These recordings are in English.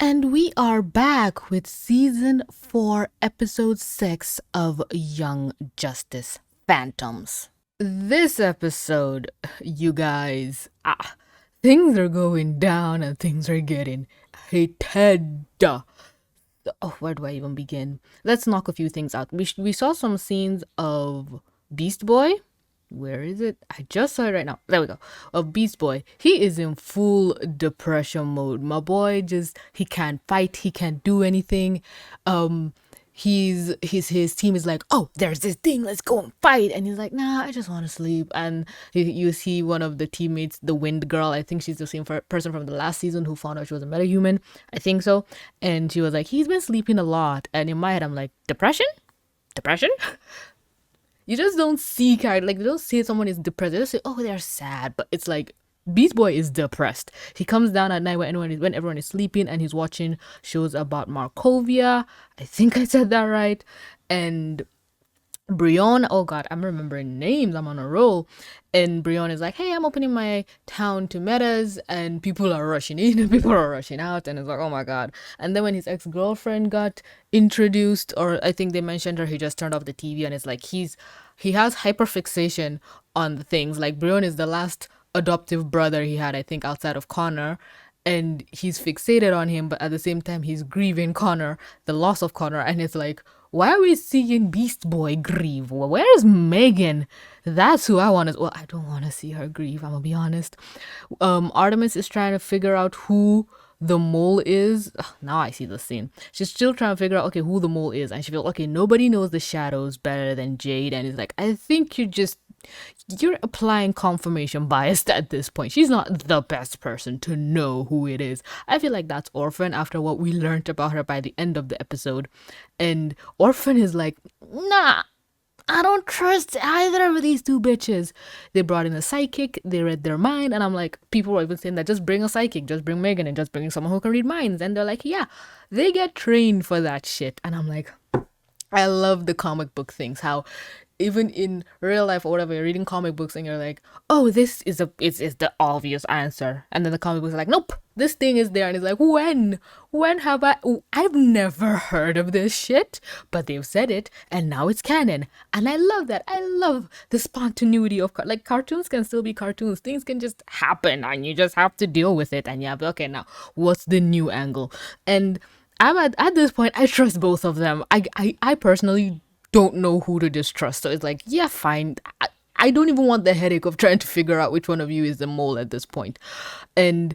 And we are back with season 4, episode 6 of Young Justice Phantoms. This episode, you guys, things are going down and things are getting heated. Oh, where do I even begin? Let's knock a few things out. We saw some scenes of Beast Boy. Where is it? I just saw it right now. There we go. Of Beast Boy. He is in full depression mode. My boy he can't fight, he can't do anything. His team is like, oh, there's this thing, let's go and fight. And he's like, nah, I just want to sleep. And you see one of the teammates, the Wind Girl. I think she's the same person from the last season who found out she was a metahuman. I think so. And she was like, he's been sleeping a lot. And in my head, I'm like, depression? You just don't see character, like they don't say someone is depressed. They just say, oh, they're sad. But it's like Beast Boy is depressed. He comes down at night when everyone is sleeping, and he's watching shows about Markovia. I think I said that right. And Brion, oh god, I'm remembering names, I'm on a roll. And Brion is like, hey, I'm opening my town to metas, and people are rushing in and people are rushing out, and it's like, oh my god. And then when his ex-girlfriend got introduced, or I think they mentioned her, he just turned off the TV, and it's like he has hyperfixation on the things. Like Brion is the last adoptive brother he had, I think, outside of Connor, and he's fixated on him, but at the same time he's grieving Connor, the loss of Connor, and it's like, why are we seeing Beast Boy grieve? Well, where's Megan? That's who I want to. Well, I don't want to see her grieve, I'm gonna be honest. Artemis is trying to figure out who the mole is. Ugh, now I see the scene. She's still trying to figure out, okay, who the mole is, and she feels, okay, nobody knows the shadows better than Jade, and it's like, I think you're applying confirmation bias at this point. She's not the best person to know who it is. I feel like that's Orphan after what we learned about her by the end of the episode. And Orphan is like, nah, I don't trust either of these two bitches. They brought in a psychic, they read their mind, and I'm like, people were even saying that just bring a psychic, just bring Megan, and just bring someone who can read minds. And they're like, yeah, they get trained for that shit. And I'm like, I love the comic book things, how even in real life or whatever, you're reading comic books and you're like, oh, this is the obvious answer, and then the comic books are like, nope, this thing is there, and it's like, when have I've never heard of this shit, but they've said it and now it's canon. And I love that. I love the spontaneity of like cartoons can still be cartoons, things can just happen and you just have to deal with it, and yeah, okay, now what's the new angle? And I'm at this point, I trust both of them. I personally don't know who to distrust. So it's like, yeah, fine. I don't even want the headache of trying to figure out which one of you is the mole at this point. And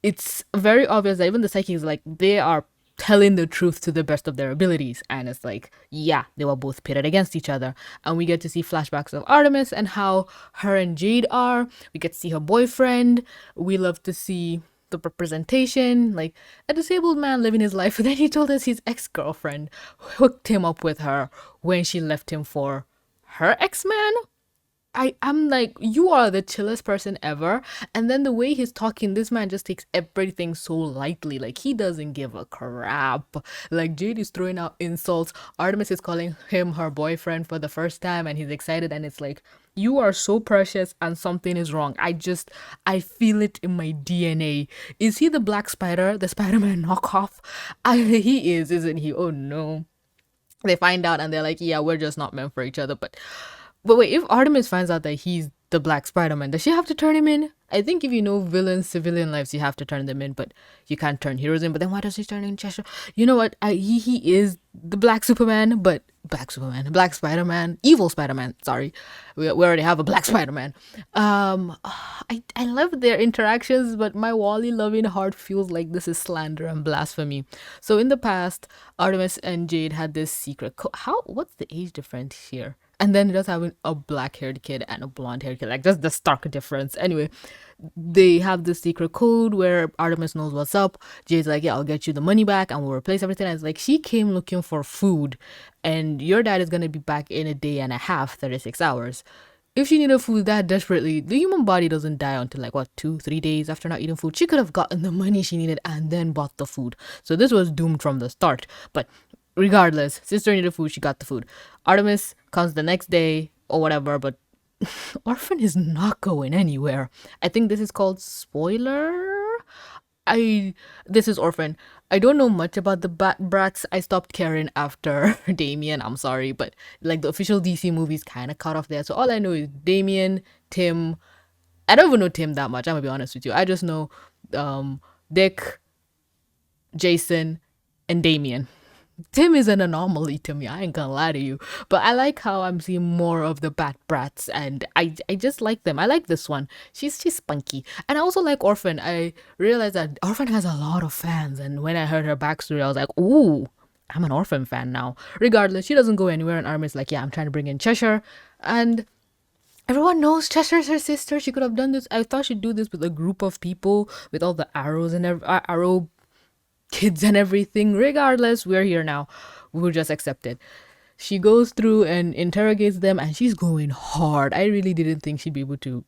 it's very obvious that even the psychics, like, they are telling the truth to the best of their abilities. And it's like, yeah, they were both pitted against each other. And we get to see flashbacks of Artemis and how her and Jade are. We get to see her boyfriend. We love to see the representation, like a disabled man living his life. And then he told us his ex-girlfriend hooked him up with her when she left him for her ex-man. I'm like, you are the chillest person ever. And then the way he's talking, this man just takes everything so lightly. Like, he doesn't give a crap. Like, Jade is throwing out insults. Artemis is calling him her boyfriend for the first time, and he's excited. And it's like, you are so precious and something is wrong. I feel it in my DNA. Is he the Black Spider, the Spider-Man knockoff? He is, isn't he? Oh no. They find out and they're like, yeah, we're just not meant for each other. But wait, if Artemis finds out that he's the Black Spider-Man, does she have to turn him in? I think if you know villains, civilian lives, you have to turn them in, but you can't turn heroes in. But then why does he turn in Cheshire? You know what? He is the Black Superman, but Black Spider-Man, evil Spider-Man. Sorry, we already have a Black Spider-Man. I love their interactions, but my Wally loving heart feels like this is slander and blasphemy. So in the past, Artemis and Jade had this secret. What's the age difference here? And then just having a black-haired kid and a blonde-haired kid, like just the stark difference. Anyway, they have this secret code where Artemis knows what's up. Jade's like, yeah, I'll get you the money back and we'll replace everything. And it's like, she came looking for food and your dad is going to be back in a day and a half, 36 hours. If she needed food that desperately, the human body doesn't die until like, 2-3 days after not eating food. She could have gotten the money she needed and then bought the food. So this was doomed from the start. But regardless, sister needed food, she got the food. Artemis comes the next day or whatever, but Orphan is not going anywhere. I think this is called spoiler. this is Orphan. I don't know much about the Brats. I stopped caring after Damien. I'm sorry, but like the official DC movies kind of cut off there. So all I know is Damien, Tim. I don't even know Tim that much. I'm gonna be honest with you. I just know Dick, Jason, and Damien. Tim is an anomaly to me. I ain't gonna lie to you. But I like how I'm seeing more of the Bat Brats, and I just like them. I like this one. She's spunky. And I also like Orphan. I realized that Orphan has a lot of fans, and when I heard her backstory, I was like, ooh, I'm an Orphan fan now. Regardless, she doesn't go anywhere, and Artemis like, yeah, I'm trying to bring in Cheshire. And everyone knows Cheshire's her sister. She could have done this. I thought she'd do this with a group of people with all the arrows and arrow kids and everything. Regardless, we're here now. We'll just accept it. She goes through and interrogates them, and she's going hard. I really didn't think she'd be able to.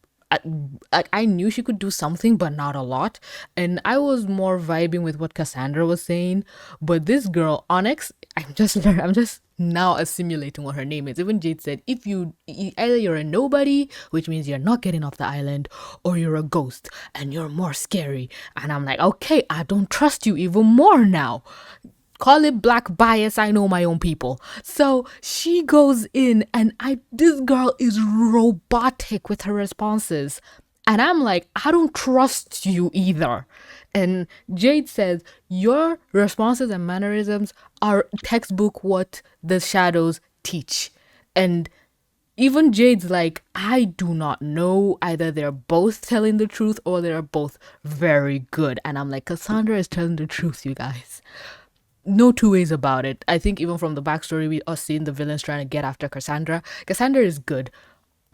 I knew she could do something, but not a lot. And I was more vibing with what Cassandra was saying. But this girl, Oynx, I'm just now assimilating what her name is. Even Jade said, if either you're a nobody, which means you're not getting off the island, or you're a ghost and you're more scary. And I'm like, okay, I don't trust you even more now. Call it black bias. I know my own people. So she goes in, and this girl is robotic with her responses. And I'm like, I don't trust you either. And Jade says, your responses and mannerisms are textbook what the shadows teach. And even Jade's like, I do not know. Either they're both telling the truth or they're both very good. And I'm like, Cassandra is telling the truth, you guys. No two ways about it. I think even from the backstory, we are seeing the villains trying to get after Cassandra. Cassandra is good.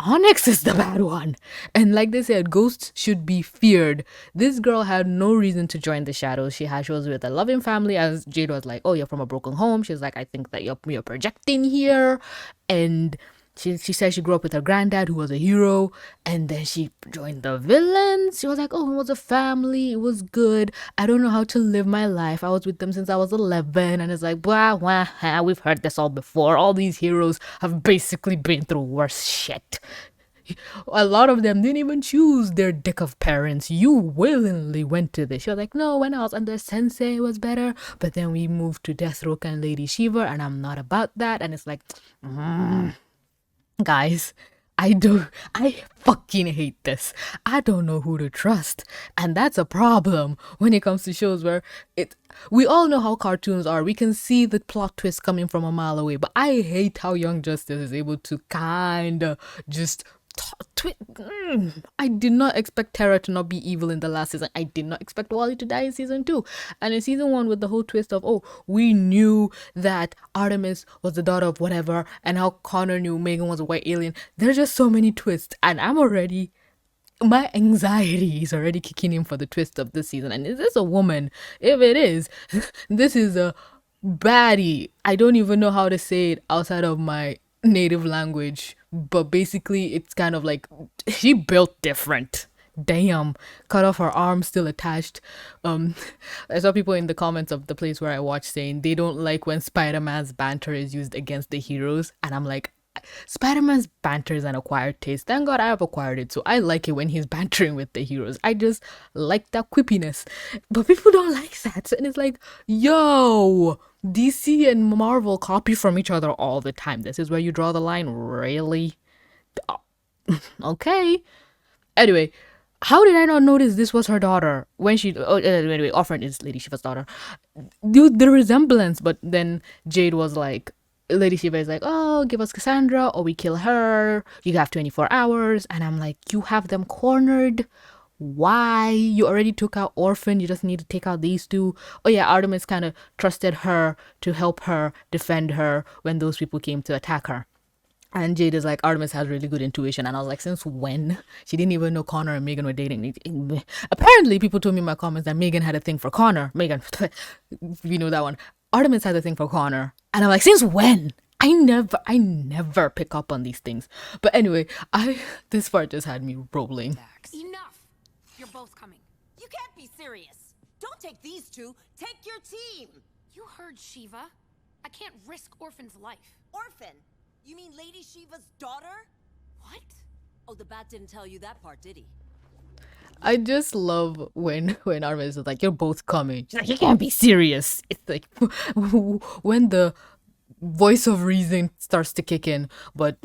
Oynx is the bad one. And like they said, ghosts should be feared. This girl had no reason to join the shadows. She was with a loving family, as Jade was like, oh, you're from a broken home. She's like, I think that you're projecting here. And she said she grew up with her granddad, who was a hero, and then she joined the villains. She was like, oh, it was a family. It was good. I don't know how to live my life. I was with them since I was 11. And it's like, we've heard this all before. All these heroes have basically been through worse shit. A lot of them didn't even choose their dick of parents. You willingly went to this. She was like, no, when I was under Sensei, it was better. But then we moved to Deathstroke and Lady Shiva, and I'm not about that. And it's like, guys, I fucking hate this. I don't know who to trust. And that's a problem when it comes to shows where we all know how cartoons are. We can see the plot twist coming from a mile away. But I hate how Young Justice is able to kind of just I did not expect Terra to not be evil in the last season. I did not expect Wally to die in season 2. And in season 1, with the whole twist of, oh, we knew that Artemis was the daughter of whatever, and how Connor knew Megan was a white alien. There's just so many twists, and my anxiety is already kicking in for the twist of this season. And is this a woman? If it is, this is a baddie. I don't even know how to say it outside of my native language, but basically it's kind of like she built different. Damn, cut off her arm, still attached. I saw people in the comments of the place where I watch saying they don't like when Spider-Man's banter is used against the heroes, and I'm like, Spider-Man's banter is an acquired taste. Thank God I have acquired it, so I like it when he's bantering with the heroes. I just like that quippiness. But people don't like that. And it's like, yo, DC and Marvel copy from each other all the time. This is where you draw the line, really? Okay. Anyway, how did I not notice this was her daughter when anyway, Orphan is Lady Shiva's daughter. Dude, the resemblance. But then Jade was like, Lady Shiva is like, oh, give us Cassandra or we kill her. You have 24 hours. And I'm like, you have them cornered. Why? You already took out Orphan. You just need to take out these two. Oh yeah, Artemis kind of trusted her to help her defend her when those people came to attack her. And Jade is like, Artemis has really good intuition. And I was like, since when? She didn't even know Connor and Megan were dating. Apparently, people told me in my comments that Megan had a thing for Connor. Megan, you know that one. Artemis has a thing for Connor. And I'm like, since when? I never pick up on these things. But anyway, this part just had me rolling. Enough! You're both coming. You can't be serious. Don't take these two. Take your team. You heard Shiva. I can't risk Orphan's life. Orphan? You mean Lady Shiva's daughter? What? Oh, the bat didn't tell you that part, did he? I just love when Artemis is like, "You're both coming." She's like, "You can't be serious." It's like when the voice of reason starts to kick in, but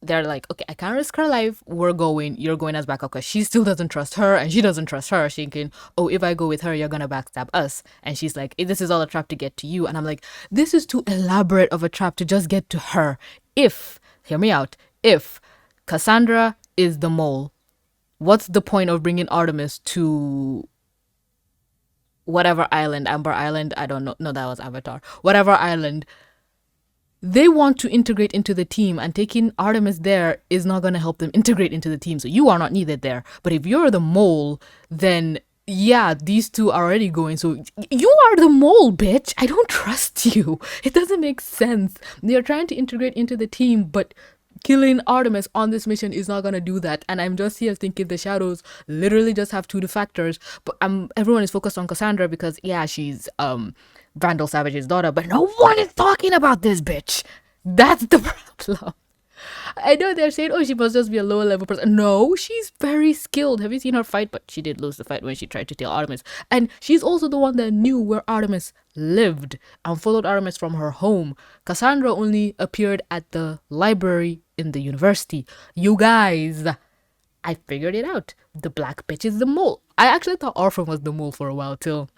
they're like, "Okay, I can't risk her life. We're going. You're going as backup because she still doesn't trust her, and she doesn't trust her." She's thinking, "Oh, if I go with her, you're gonna backstab us." And she's like, "This is all a trap to get to you." And I'm like, "This is too elaborate of a trap to just get to her." If, hear me out, if Cassandra is the mole, what's the point of bringing Artemis to whatever island, Amber Island? I don't know. No, that was Avatar. Whatever island. They want to integrate into the team, and taking Artemis there is not going to help them integrate into the team. So you are not needed there. But if you're the mole, then yeah, these two are already going. So you are the mole, bitch. I don't trust you. It doesn't make sense. They're trying to integrate into the team, but killing Artemis on this mission is not gonna do that. And I'm just here thinking the shadows literally just have two defectors, but everyone is focused on Cassandra because yeah, she's Vandal Savage's daughter, but no one is talking about this bitch. That's the problem. I know they're saying, oh, she must just be a lower level person. No, she's very skilled. Have you seen her fight? But she did lose the fight when she tried to kill Artemis. And she's also the one that knew where Artemis lived and followed Artemis from her home. Cassandra only appeared at the library in the university. You guys, I figured it out. The black bitch is the mole. I actually thought Orphan was the mole for a while till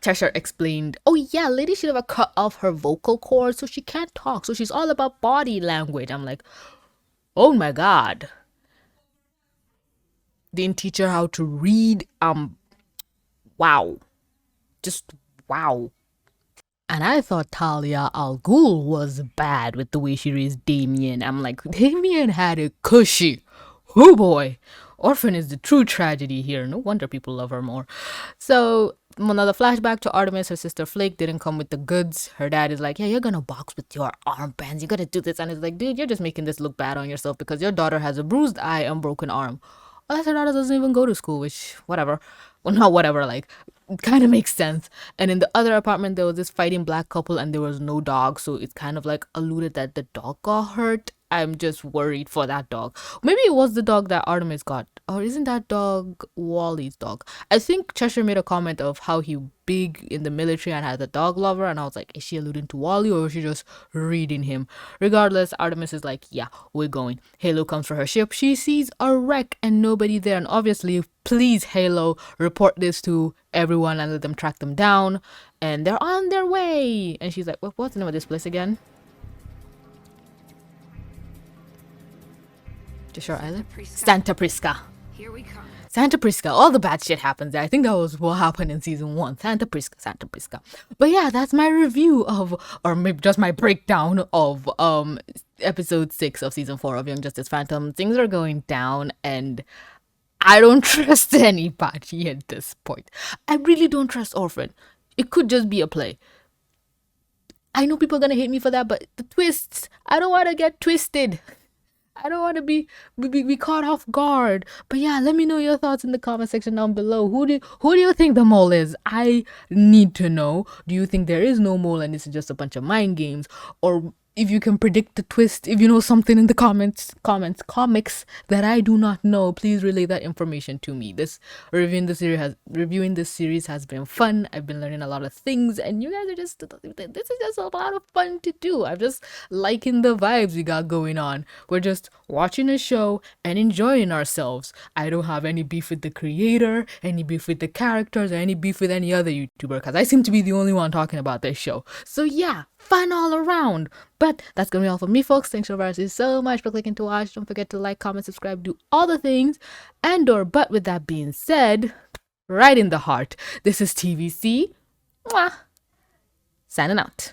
Cheshire explained, oh yeah, Lady Shiva cut off her vocal cords so she can't talk. So she's all about body language. I'm like, oh my god. Didn't teach her how to read. Wow. Just wow. And I thought Talia al Ghul was bad with the way she raised Damien. I'm like, Damien had it cushy. Oh boy. Orphan is the true tragedy here. No wonder people love her more. So, another flashback to Artemis. Her sister Flake didn't come with the goods. Her dad is like, yeah, you're gonna box with your armbands. You gotta do this. And it's like, dude, you're just making this look bad on yourself because your daughter has a bruised eye and broken arm. Unless her daughter doesn't even go to school, which, whatever. Well, not whatever, like, kind of makes sense. And in the other apartment, there was this fighting black couple and there was no dog. So it's kind of like alluded that the dog got hurt. I'm just worried for that dog. Maybe it was the dog that Artemis got. Or isn't that dog Wally's dog? I think Cheshire made a comment of how he big in the military and had a dog lover. And I was like, is she alluding to Wally or is she just reading him? Regardless, Artemis is like, yeah, we're going. Halo comes for her ship. She sees a wreck and nobody there. And obviously, please, Halo, report this to everyone and let them track them down. And they're on their way. And she's like, what's the name of this place again? Cheshire Island? Santa Prisca. Here we come. Santa Prisca. All the bad shit happens there. I think that was what happened in season 1. Santa Prisca, Santa Prisca. But yeah, that's my review of, or maybe just my breakdown of episode 6 of season 4 of Young Justice Phantom. Things are going down and I don't trust anybody at this point. I really don't trust Orphan. It could just be a play. I know people are gonna hate me for that, but the twists, I don't want to get twisted. I don't want to be caught off guard. But yeah, let me know your thoughts in the comment section down below. Who do you think the mole is? I need to know. Do you think there is no mole and this is just a bunch of mind games? Or if you can predict the twist, if you know something in the comics that I do not know, please relay that information to me. Reviewing this series has been fun. I've been learning a lot of things, and you guys are this is just a lot of fun to do. I'm just liking the vibes we got going on. We're just watching a show and enjoying ourselves. I don't have any beef with the creator, any beef with the characters, or any beef with any other YouTuber, because I seem to be the only one talking about this show. So yeah, fun all around. But that's gonna be all for me, folks. Thanks so much for clicking to watch. Don't forget to like, comment, subscribe, do all the things. But with that being said, right in the heart, this is TVC. Mwah. Signing out.